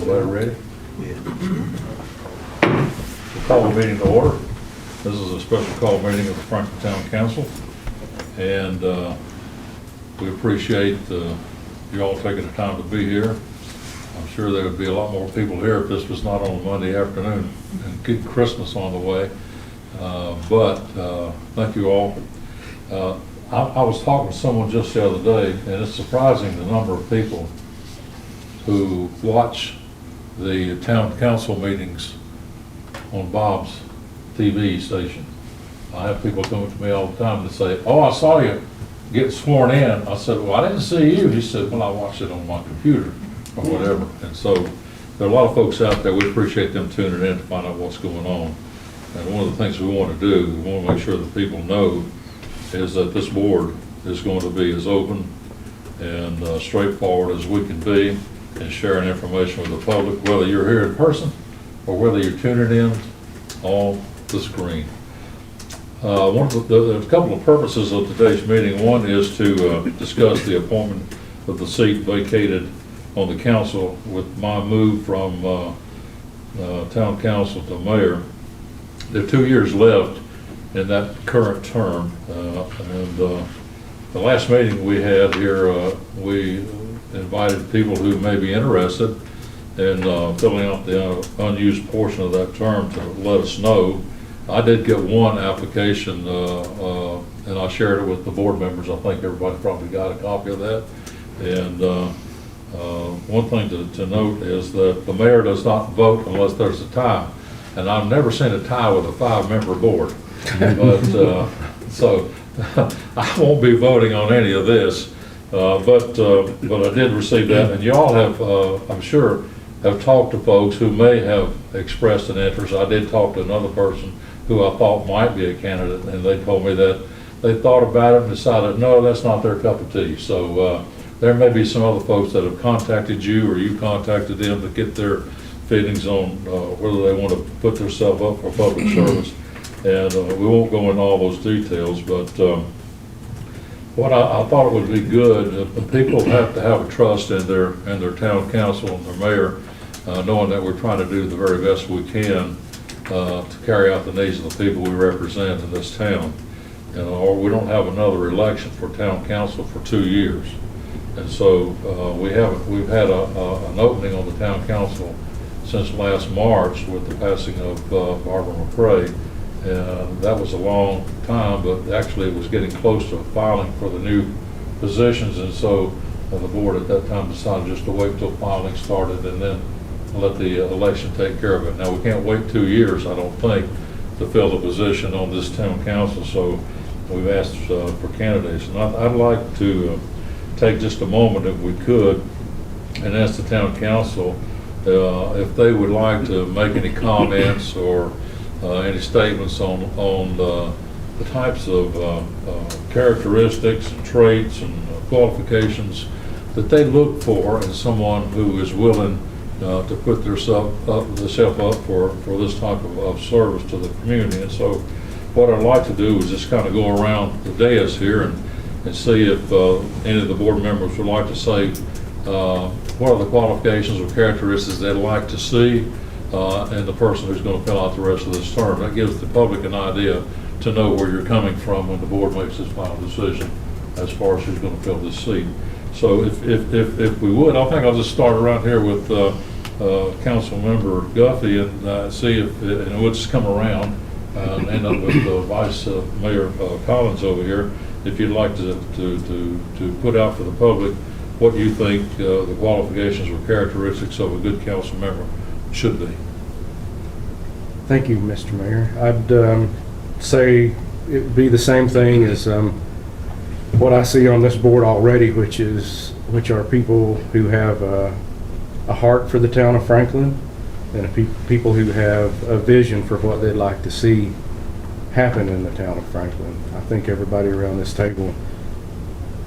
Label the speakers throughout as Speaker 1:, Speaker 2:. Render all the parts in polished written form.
Speaker 1: Everybody ready? We'll call the meeting to order. This is a special call meeting of the Franklin Town Council, and we appreciate you all taking the time to be here. I'm sure there would be a lot more people here if this was not on a Monday afternoon and good Christmas on the way. But thank you all. I was talking to someone just the other day, and it's surprising the number of people who watch the town council meetings on Bob's TV station. I have people coming to me all the time that say, "Oh, I saw you get sworn in." I said, "Well, I didn't see you." He said, "Well, I watched it on my computer," or whatever. And so there are a lot of folks out there. We appreciate them tuning in to find out what's going on. And one of the things we want to do, we want to make sure that people know, is that this board is going to be as open and straightforward as we can be in sharing information with the public, whether you're here in person or whether you're tuning in on the screen. There's a couple of purposes of today's meeting. One is to discuss the appointment of the seat vacated on the council with my move from town council to mayor. There are 2 years left in that current term, and the last meeting we had here, we invited people who may be interested in filling out the unused portion of that term to let us know. I did get one application, and I shared it with the board members. I think everybody probably got a copy of that. And one thing to note is that the mayor does not vote unless there's a tie. And I've never seen a tie with a 5-member board. But so I won't be voting on any of this. But I did receive that, and you all have, I'm sure, have talked to folks who may have expressed an interest. I did talk to another person who I thought might be a candidate, and they told me that they thought about it and decided, no, that's not their cup of tea. So there may be some other folks that have contacted you, or you contacted them to get their feelings on whether they want to put themselves up for public service. And we won't go into all those details, but what I thought it would be good, people have to have a trust in their town council and their mayor, knowing that we're trying to do the very best we can to carry out the needs of the people we represent in this town. Or we don't have another election for town council for 2 years. And so we've had an opening on the town council since last March with the passing of Barbara McCrae. And that was a long time, but actually it was getting close to filing for the new positions, and so the board at that time decided just to wait until filing started and then let the election take care of it. Now, we can't wait 2 years, I don't think, to fill the position on this town council, so we've asked for candidates. And I'd like to take just a moment, if we could, and ask the town council if they would like to make any comments or any statements on the types of characteristics and traits and qualifications that they look for in someone who is willing to put themselves up for this type of service to the community. And so what I'd like to do is just kind of go around the dais here and see if any of the board members would like to say what are the qualifications or characteristics they'd like to see and the person who's going to fill out the rest of this term. That gives the public an idea to know where you're coming from when the board makes its final decision as far as who's going to fill this seat. So if we would, I think I'll just start around here with Council Member Guffey and see if, and we'll just come around and end up with Vice Mayor Collins over here. If you'd like to put out for the public what you think the qualifications or characteristics of a good council member should be.
Speaker 2: Thank you, Mr. Mayor. I'd say it would be the same thing as what I see on this board already, which are people who have a heart for the town of Franklin and people who have a vision for what they'd like to see happen in the town of Franklin. I think everybody around this table,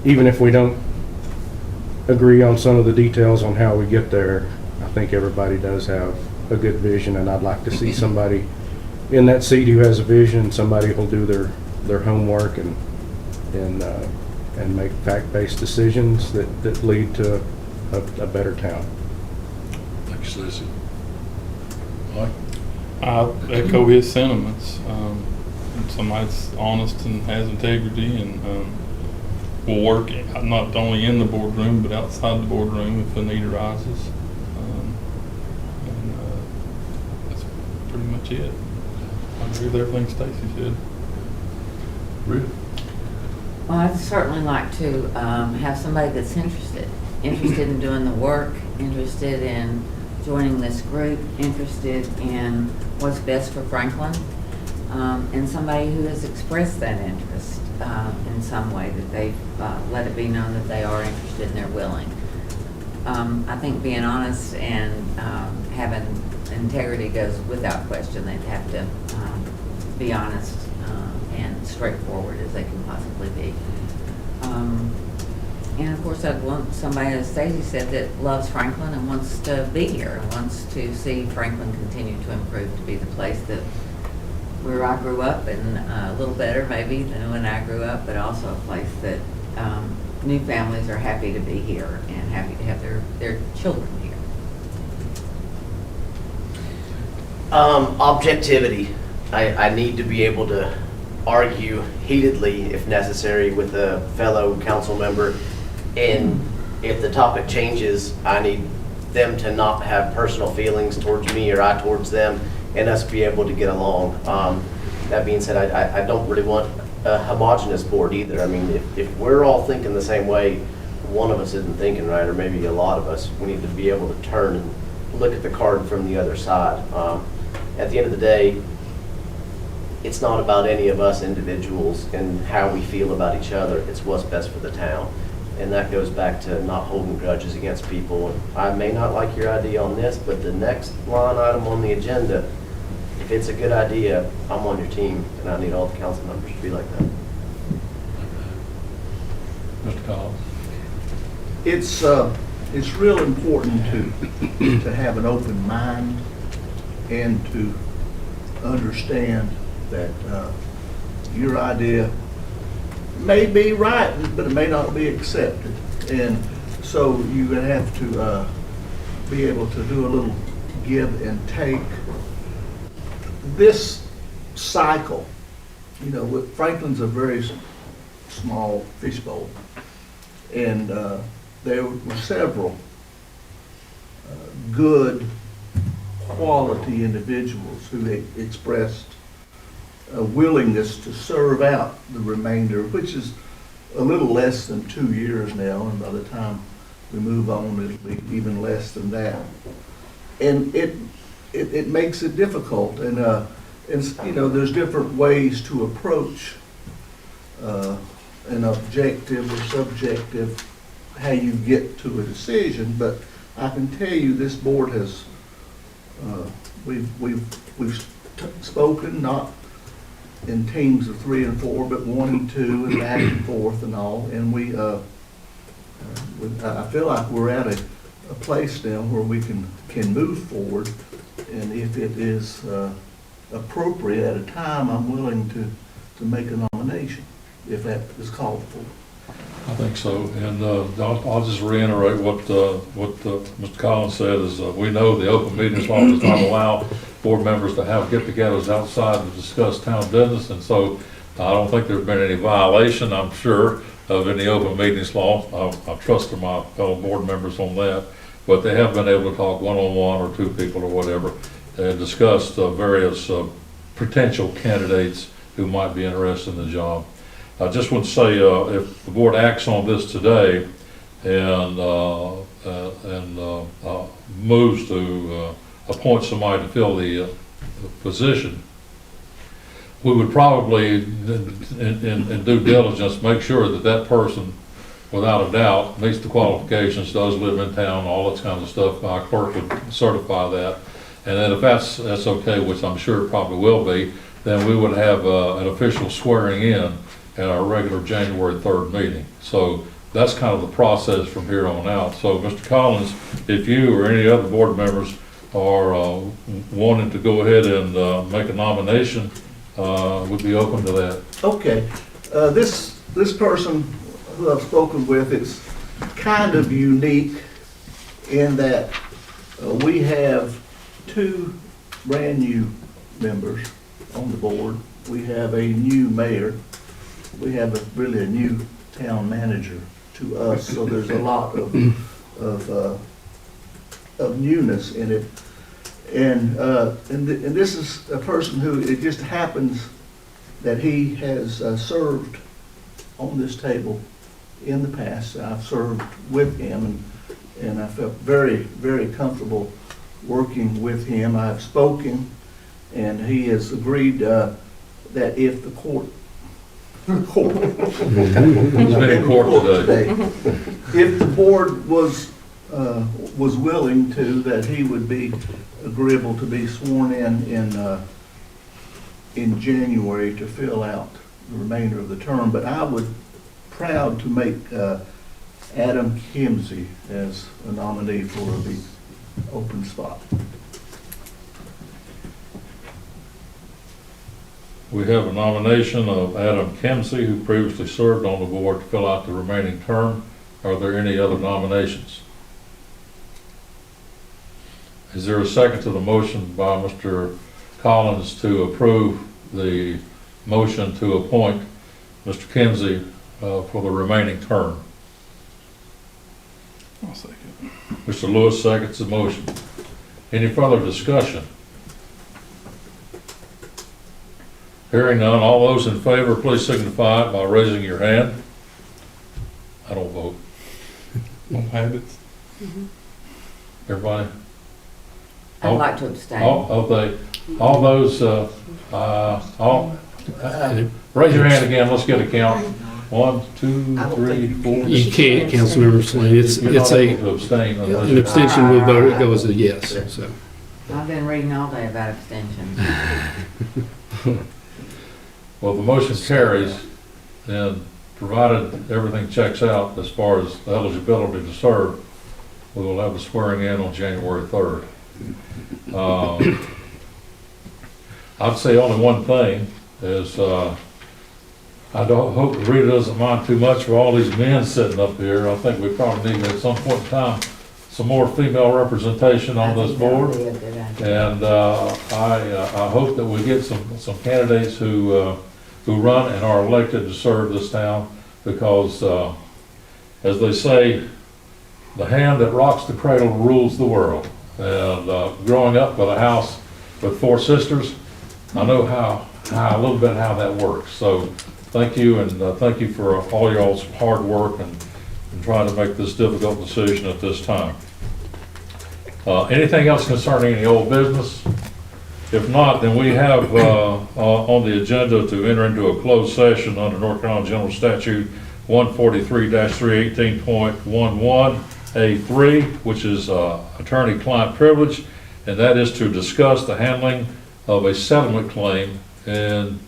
Speaker 2: even if we don't agree on some of the details on how we get there, I think everybody does have a good vision, and I'd like to see somebody in that seat who has a vision, somebody who'll do their homework and make fact-based decisions that lead to a better town.
Speaker 1: Thank you, excessive. Mike?
Speaker 3: I echo his sentiments. Somebody that's honest and has integrity and will work not only in the boardroom but outside the boardroom if the need arises. That's pretty much it. I agree with everything Stacy said.
Speaker 1: Rita?
Speaker 4: Well, I'd certainly like to have somebody that's interested in doing the work, interested in joining this group, interested in what's best for Franklin, and somebody who has expressed that interest in some way, that they've let it be known that they are interested and they're willing. I think being honest and having integrity goes without question. They'd have to be honest and straightforward as they can possibly be. And of course, I'd want somebody, as Stacey said, that loves Franklin and wants to be here and wants to see Franklin continue to improve to be the place that where I grew up, and a little better maybe than when I grew up, but also a place that new families are happy to be here and happy to have their children here.
Speaker 5: Objectivity. I need to be able to argue heatedly, if necessary, with a fellow council member. And if the topic changes, I need them to not have personal feelings towards me or I towards them, and us be able to get along. That being said, I don't really want a homogenous board either. I mean, if we're all thinking the same way, one of us isn't thinking right, or maybe a lot of us. We need to be able to turn and look at the card from the other side. At the end of the day, it's not about any of us individuals and how we feel about each other. It's what's best for the town. And that goes back to not holding grudges against people. I may not like your idea on this, but the next line item on the agenda, if it's a good idea, I'm on your team, and I need all the council members to be like that.
Speaker 1: Mr. Collins?
Speaker 6: It's real important to have an open mind and to understand that your idea may be right, but it may not be accepted. And so you would have to be able to do a little give and take. This cycle, you know, Franklin's a very small fishbowl, and there were several good quality individuals who expressed a willingness to serve out the remainder, which is a little less than 2 years now, and by the time we move on, it'll be even less than that. And it makes it difficult, and you know, there's different ways to approach an objective or subjective, how you get to a decision. But I can tell you, this board has we've spoken, not in teams of 3 and 4, but 1 and 2, and back and forth and all. And I feel like we're at a place now where we can move forward. And if it is appropriate at a time, I'm willing to make a nomination if that is called for.
Speaker 1: I think so, and I'll just reiterate what Mr. Collins said, is we know the open meetings law does not allow board members to have get-togethers outside to discuss town business, and so I don't think there's been any violation, I'm sure, of any open meetings law. I trust my fellow board members on that, but they have been able to talk one-on-one or 2 people or whatever and discuss various potential candidates who might be interested in the job. I just want to say, if the board acts on this today and moves to appoint somebody to fill the position, we would probably, in due diligence, make sure that that person, without a doubt, meets the qualifications, does live in town, all that kind of stuff. Our clerk would certify that. And then if that's okay, which I'm sure it probably will be, then we would have an official swearing in at our regular January 3rd meeting. So that's kind of the process from here on out. So Mr. Collins, if you or any other board members are wanting to go ahead and make a nomination, we'd be open to that.
Speaker 6: Okay, this person who I've spoken with is kind of unique in that We have 2 brand-new members on the board. We have a new mayor. We have really a new town manager to us, so there's a lot of newness in it. And this is a person who, it just happens that he has served on this table in the past. I've served with him, and I felt very, very comfortable working with him. I've spoken, and he has agreed that if the court,
Speaker 1: He's been in court today.
Speaker 6: if the board was willing to, that he would be agreeable to be sworn in January to fill out the remainder of the term. But I would proud to make Adam Kimsey as a nominee for the open spot.
Speaker 1: We have a nomination of Adam Kimsey, who previously served on the board, to fill out the remaining term. Are there any other nominations? Is there a second to the motion by Mr. Collins to approve the motion to appoint Mr. Kimsey for the remaining term?
Speaker 3: I'll second.
Speaker 1: Mr. Lewis seconds the motion. Any further discussion? Hearing none, all those in favor, please signify it by raising your hand. I don't vote.
Speaker 3: On habits.
Speaker 1: Everybody?
Speaker 4: I'd like to abstain.
Speaker 1: All those, raise your hand again, let's get a count. 1, 2, 3, 4.
Speaker 7: You can't, Councilmember Swain. It's
Speaker 1: You're not
Speaker 7: a,
Speaker 1: able to abstain unless
Speaker 7: an
Speaker 1: you-
Speaker 7: abstention will vote, it goes a yes, so.
Speaker 4: I've been reading all day about abstentions.
Speaker 1: Well, the motion carries, and provided everything checks out as far as the eligibility to serve, we will have the swearing in on January 3rd. I'd say only one thing is, I don't hope Rita doesn't mind too much for all these men sitting up here. I think we probably need at some point in time some more female representation on this board.
Speaker 4: I think that would be a good idea.
Speaker 1: And I hope that we get some candidates who run and are elected to serve this town, because as they say, the hand that rocks the cradle rules the world. And growing up with a house with 4 sisters, I know a little bit how that works. So thank you, and thank you for all y'all's hard work and trying to make this difficult decision at this time. Anything else concerning any old business? If not, then we have on the agenda to enter into a closed session under North Carolina General Statute 143-318.11A3, which is attorney-client privilege, and that is to discuss the handling of a settlement claim, and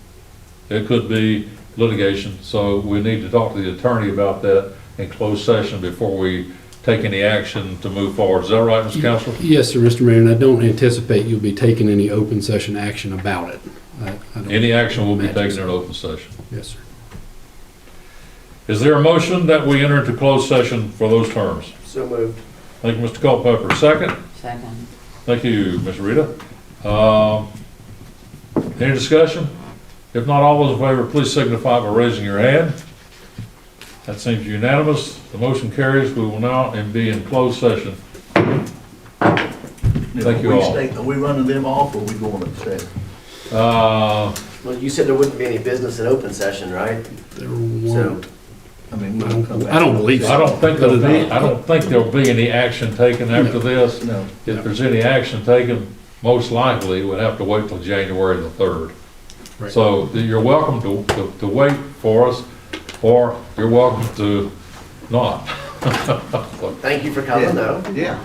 Speaker 1: it could be litigation. So we need to talk to the attorney about that in closed session before we take any action to move forward. Is that right, Mr. Counselor?
Speaker 7: Yes, sir, Mr. Mayor, and I don't anticipate you'll be taking any open session action about it. I don't
Speaker 1: Any action will be
Speaker 7: imagine
Speaker 1: taken
Speaker 7: so.
Speaker 1: in open session.
Speaker 7: Yes, sir.
Speaker 1: Is there a motion that we enter into closed session for those terms?
Speaker 5: So moved.
Speaker 1: Thank you, Mr. Culpepper. Second?
Speaker 4: Second.
Speaker 1: Thank you, Ms. Rita. Any discussion? If not, all those in favor, please signify by raising your hand. That seems unanimous. The motion carries. We will now be in closed session. Thank you all.
Speaker 6: Are we running them off, or are we going to stay?
Speaker 1: Uh,
Speaker 5: Well, you said there wouldn't be any business in open session, right?
Speaker 7: There
Speaker 5: So,
Speaker 7: won't,
Speaker 6: I mean, we'll come back.
Speaker 7: I don't believe so.
Speaker 1: I don't think there'll be any action taken after this.
Speaker 6: No.
Speaker 1: If there's any action taken, most likely we'd have to wait till January the 3rd.
Speaker 7: Right.
Speaker 1: So you're welcome to wait for us, or you're welcome to not.
Speaker 5: thank you for coming, though.
Speaker 6: Yeah.